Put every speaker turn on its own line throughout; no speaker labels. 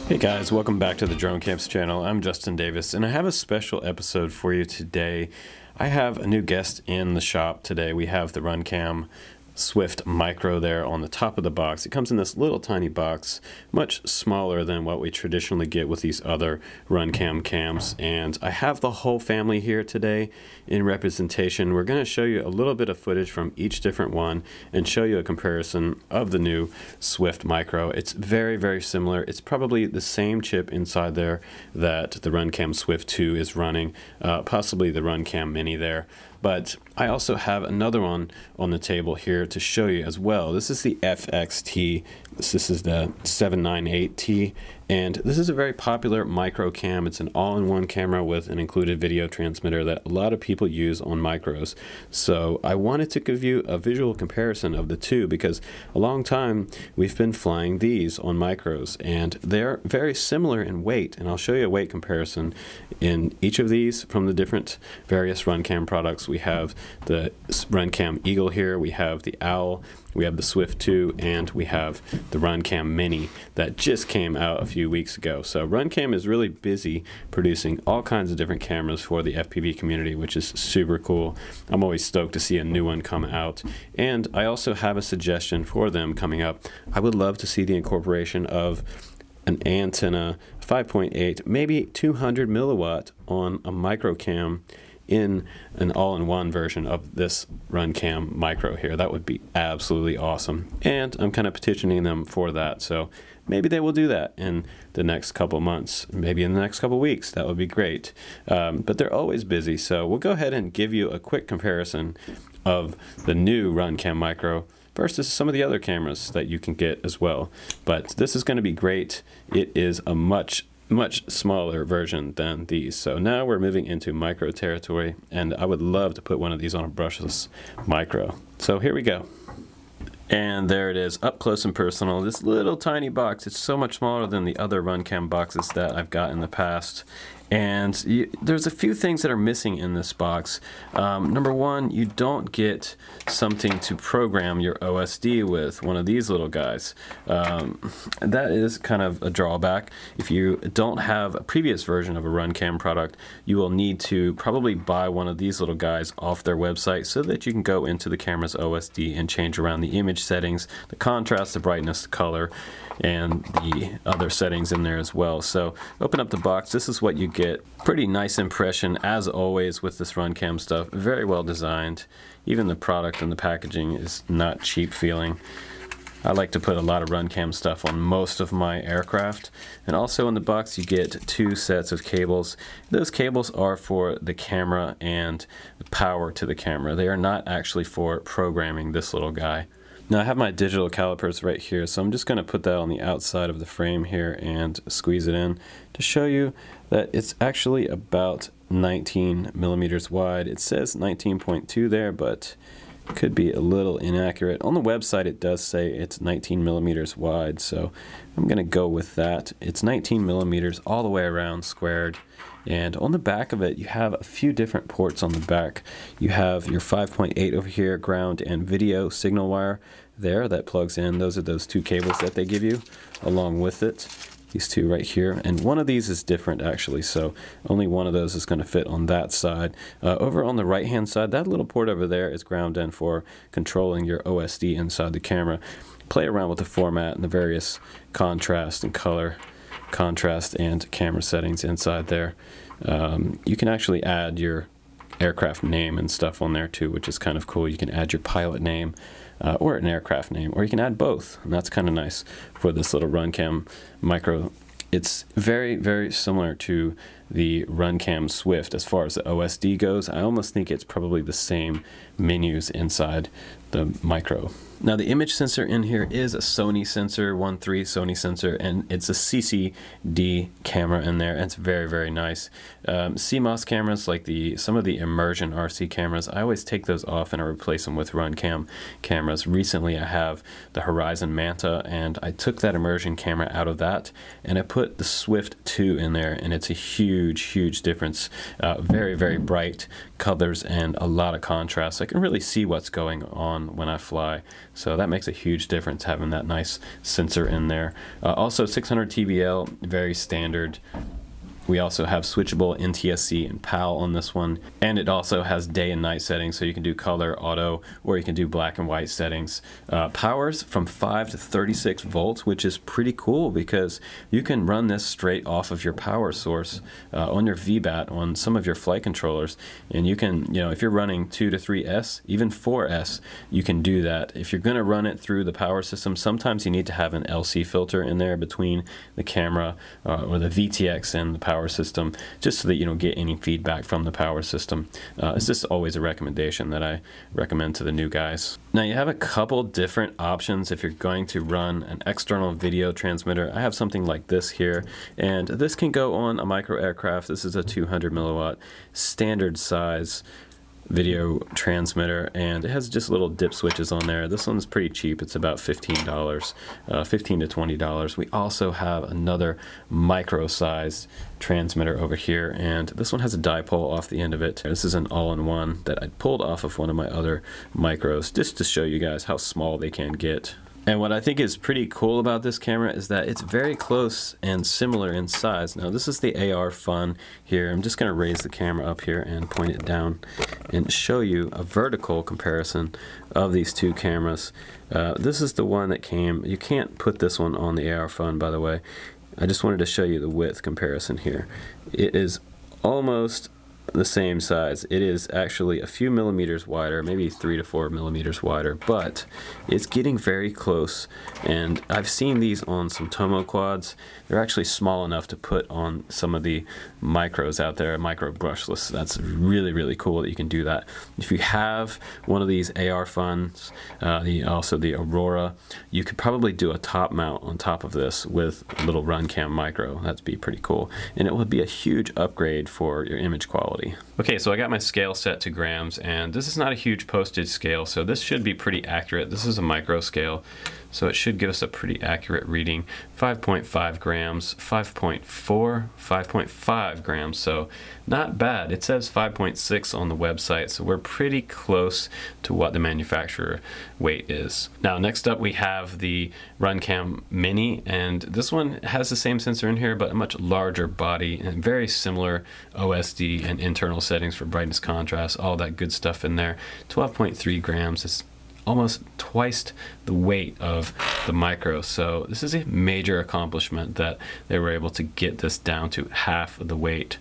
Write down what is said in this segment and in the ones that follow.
Hey guys, welcome back to the Drone Camps channel. I'm Justin Davis and I have a special episode for you today. I have a new guest in the shop today. We have the Runcam Swift Micro there on the top of the box. It comes in this little tiny box, much smaller than what we traditionally get with these other Runcam cams. And I have the whole family here today in representation. We're going to show you a little bit of footage from each different one and show you a comparison of the new Swift Micro. It's very, very similar. It's probably the same chip inside there that the Runcam Swift 2 is running, possibly the Runcam Mini there. But I also have another one on the table here to show you as well. This is the FXT. This is the 798T, and this is a very popular micro cam. It's an all-in-one camera with an included video transmitter that a lot of people use on micros. So I wanted to give you a visual comparison of the two because a long time we've been flying these on micros, and they're very similar in weight. And I'll show you a weight comparison in each of these from the different various Runcam products. We have the Runcam Eagle here, we have the Owl, we have the Swift 2, and we have the Runcam Mini that just came out a few weeks ago. So Runcam is really busy producing all kinds of different cameras for the FPV community, which is super cool. I'm always stoked to see a new one come out. And I also have a suggestion for them coming up. I would love to see the incorporation of an antenna, 5.8, maybe 200 milliwatt on a micro cam in an all-in-one version of this Runcam Micro here. That would be absolutely awesome. And I'm kind of petitioning them for that. So maybe they will do that in the next couple months, maybe in the next couple weeks. That would be great. But they're always busy. So we'll go ahead and give you a quick comparison of the new Runcam Micro versus some of the other cameras that you can get as well. But this is going to be great. It is a much smaller version than these. So now we're moving into micro territory, and I would love to put one of these on a brushless micro. So here we go. And there it is, up close and personal. This little tiny box, it's so much smaller than the other Runcam boxes that I've got in the past. And there's a few things that are missing in this box. Number one, you don't get something to program your OSD with, one of these little guys. That is kind of a drawback. If you don't have a previous version of a Runcam product, you will need to probably buy one of these little guys off their website so that you can go into the camera's OSD and change around the image settings, the contrast, the brightness, the color, and the other settings in there as well. So open up the box. This is what you get. Pretty nice impression as always with this Runcam stuff. Very well designed. Even the product and the packaging is not cheap feeling. I like to put a lot of Runcam stuff on most of my aircraft. And also in the box you get two sets of cables. Those cables are for the camera and the power to the camera. They are not actually for programming this little guy. Now I have my digital calipers right here, so I'm just going to put that on the outside of the frame here and squeeze it in to show you that it's actually about 19 millimeters wide. It says 19.2 there, but it could be a little inaccurate. On the website it does say it's 19 millimeters wide, so I'm going to go with that. It's 19 millimeters all the way around squared. And on the back of it, you have a few different ports on the back. You have your 5.8 over here, ground and video signal wire there that plugs in. Those are those two cables that they give you along with it. These two right here. And one of these is different actually, so only one of those is going to fit on that side. Over on the right hand side, that little port over there is ground in for controlling your OSD inside the camera. Play around with the format and the various contrast and color, contrast and camera settings inside there. You can actually add your aircraft name and stuff on there too, which is kind of cool. You can add your pilot name or an aircraft name, or you can add both, and that's kind of nice for this little Runcam Micro. It's very, very similar to the Runcam Swift as far as the OSD goes. I almost think it's probably the same menus inside the Micro. Now the image sensor in here is a Sony sensor, 1.3 Sony sensor, and it's a CCD camera in there, and it's very, very nice. CMOS cameras, like some of the immersion RC cameras, I always take those off and I replace them with Runcam cameras. Recently I have the Horizon Manta, and I took that immersion camera out of that, and I put the Swift 2 in there, and it's a huge huge difference. Very, very bright colors and a lot of contrast. I can really see what's going on when I fly. So that makes a huge difference, having that nice sensor in there. Also 600 TBL, very standard. We also have switchable NTSC and PAL on this one, and it also has day and night settings, so you can do color, auto, or you can do black and white settings. Powers from 5 to 36 volts, which is pretty cool because you can run this straight off of your power source on your VBAT on some of your flight controllers, and you can, you know, if you're running 2 to 3S, even 4S, you can do that. If you're going to run it through the power system, sometimes you need to have an LC filter in there between the camera or the VTX and the power system, just so that you don't get any feedback from the power system. It's just always a recommendation that I recommend to the new guys. Now you have a couple different options if you're going to run an external video transmitter. I have something like this here, and this can go on a micro aircraft. This is a 200 milliwatt standard size video transmitter, and it has just little dip switches on there. This one's pretty cheap. It's about $15, $15 to $20. We also have another micro sized transmitter over here, and this one has a dipole off the end of it. This is an all-in-one that I pulled off of one of my other micros just to show you guys how small they can get. And what I think is pretty cool about this camera is that it's very close and similar in size. Now this is the AR Fun here. I'm just going to raise the camera up here and point it down and show you a vertical comparison of these two cameras. This is the one that came, you can't put this one on the AR Fun, by the way. I just wanted to show you the width comparison here. It is almost the same size. It is actually a few millimeters wider, maybe 3 to 4 millimeters wider, but it's getting very close. And I've seen these on some Tomo quads. They're actually small enough to put on some of the micros out there, micro brushless. That's really cool that you can do that. If you have one of these AR Funs, also the Aurora, you could probably do a top mount on top of this with a little Runcam Micro. That'd be pretty cool, and it would be a huge upgrade for your image quality. Okay, so I got my scale set to grams, and this is not a huge postage scale, so this should be pretty accurate. This is a micro scale, so it should give us a pretty accurate reading. 5.5 grams, 5.4, 5.5 grams, so not bad. It says 5.6 on the website, so we're pretty close to what the manufacturer weight is. Now next up we have the Runcam Mini, and this one has the same sensor in here but a much larger body and very similar OSD and internal settings for brightness, contrast, all that good stuff in there. 12.3 grams is almost twice the weight of the Micro, so this is a major accomplishment that they were able to get this down to half of the weight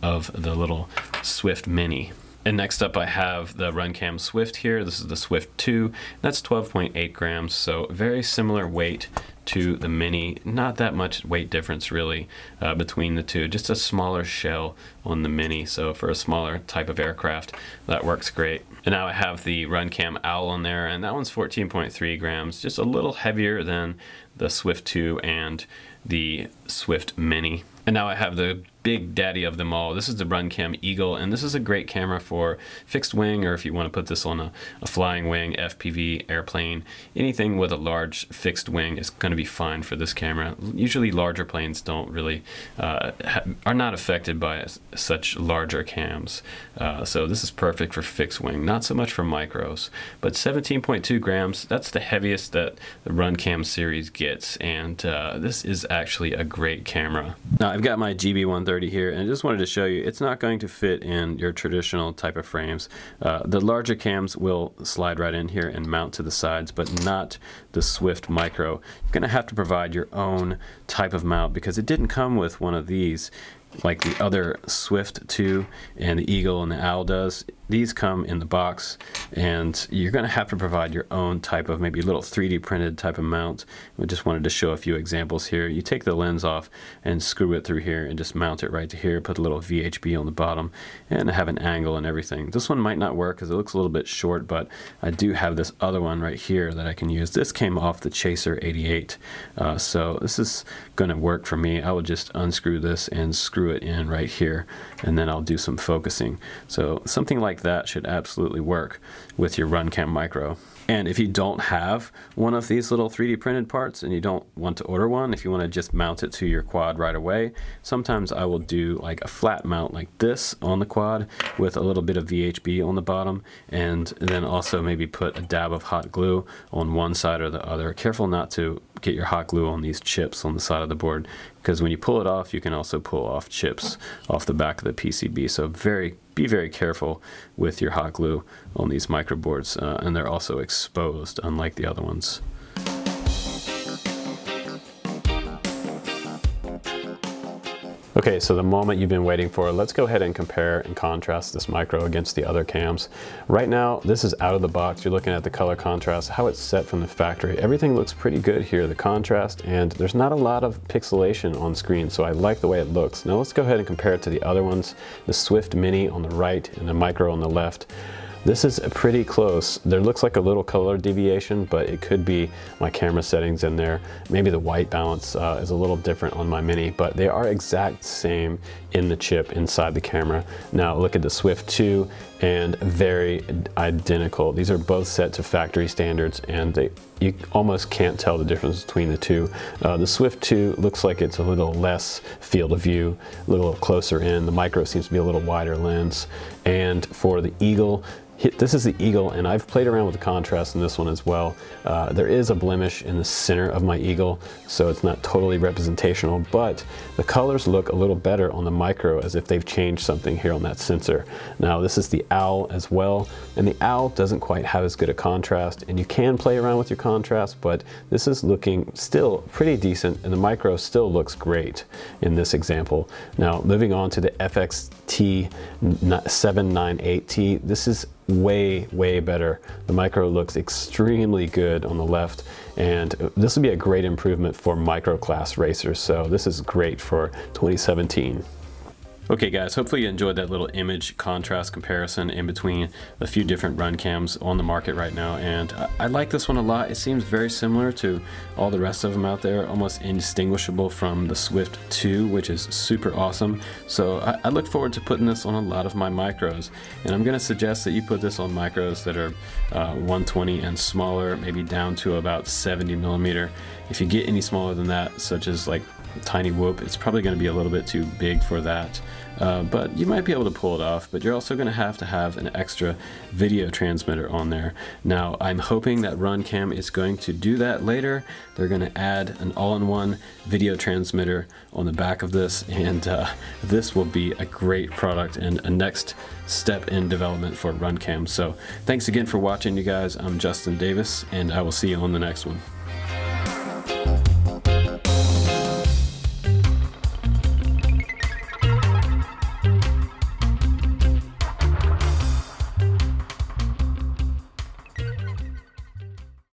of the little Swift Mini. And next up I have the Runcam Swift here. This is the Swift 2. That's 12.8 grams, so very similar weight to the Mini. Not that much weight difference really between the two. Just a smaller shell on the Mini, so for a smaller type of aircraft that works great. And now I have the Runcam Owl on there, and that one's 14.3 grams, just a little heavier than the Swift 2 and the Swift Mini. And now I have the big daddy of them all. This is the Runcam Eagle, and this is a great camera for fixed wing, or if you want to put this on a flying wing, FPV, airplane, anything with a large fixed wing is going to be fine for this camera. Usually larger planes don't really, are not affected by such larger cams. So this is perfect for fixed wing, not so much for micros. But 17.2 grams, that's the heaviest that the Runcam series gets, and this is actually a great camera. Now I've got my GB130 here, and I just wanted to show you it's not going to fit in your traditional type of frames. The larger cams will slide right in here and mount to the sides, but not the Swift Micro. You're going to have to provide your own type of mount because it didn't come with one of these like the other Swift 2 and the Eagle and the Owl does. These come in the box, and you're going to have to provide your own type of maybe little 3D printed type of mount. We just wanted to show a few examples here. You take the lens off and screw it through here and just mount it right to here, put a little VHB on the bottom, and have an angle and everything. This one might not work because it looks a little bit short, but I do have this other one right here that I can use. This came off the Chaser 88, so this is going to work for me. I will just unscrew this and screw it in right here, and then I'll do some focusing. So something like like that should absolutely work with your Runcam Micro. And if you don't have one of these little 3D printed parts and you don't want to order one, if you want to just mount it to your quad right away, sometimes I will do like a flat mount like this on the quad with a little bit of VHB on the bottom, and then also maybe put a dab of hot glue on one side or the other. Careful not to get your hot glue on these chips on the side of the board, because when you pull it off, you can also pull off chips off the back of the PCB. So be very careful with your hot glue on these microboards, and they're also exposed, unlike the other ones. Okay, so the moment you've been waiting for, let's go ahead and compare and contrast this Micro against the other cams. Right now, this is out of the box. You're looking at the color contrast, how it's set from the factory. Everything looks pretty good here, the contrast, and there's not a lot of pixelation on screen, so I like the way it looks. Now let's go ahead and compare it to the other ones, the Swift Mini on the right and the Micro on the left. This is pretty close. There looks like a little color deviation, but it could be my camera settings in there. Maybe the white balance is a little different on my Mini, but they are exact same in the chip inside the camera. Now look at the Swift 2, and very identical. These are both set to factory standards, and you almost can't tell the difference between the two. The Swift 2 looks like it's a little less field of view, a little closer in. The Micro seems to be a little wider lens. And for the Eagle, this is the Eagle, and I've played around with the contrast in this one as well. There is a blemish in the center of my Eagle, so it's not totally representational, but the colors look a little better on the Micro, as if they've changed something here on that sensor. Now this is the Owl as well, and the Owl doesn't quite have as good a contrast, and you can play around with your contrast, but this is looking still pretty decent, and the Micro still looks great in this example. Now moving on to the FXT 798T, this is way better. The Micro looks extremely good on the left, and this will be a great improvement for micro class racers, so this is great for 2017. Okay guys, hopefully you enjoyed that little image contrast comparison in between a few different Runcams on the market right now, and I like this one a lot. It seems very similar to all the rest of them out there, almost indistinguishable from the Swift 2, which is super awesome. So I look forward to putting this on a lot of my Micros, and I'm going to suggest that you put this on Micros that are 120 and smaller, maybe down to about 70 millimeter. If you get any smaller than that, such as like Tiny Whoop, it's probably going to be a little bit too big for that, but you might be able to pull it off. But you're also going to have an extra video transmitter on there. Now I'm hoping that Runcam is going to do that later. They're going to add an all-in-one video transmitter on the back of this, and this will be a great product and a next step in development for Runcam. So thanks again for watching, you guys. I'm Justin Davis, and I will see you on the next one.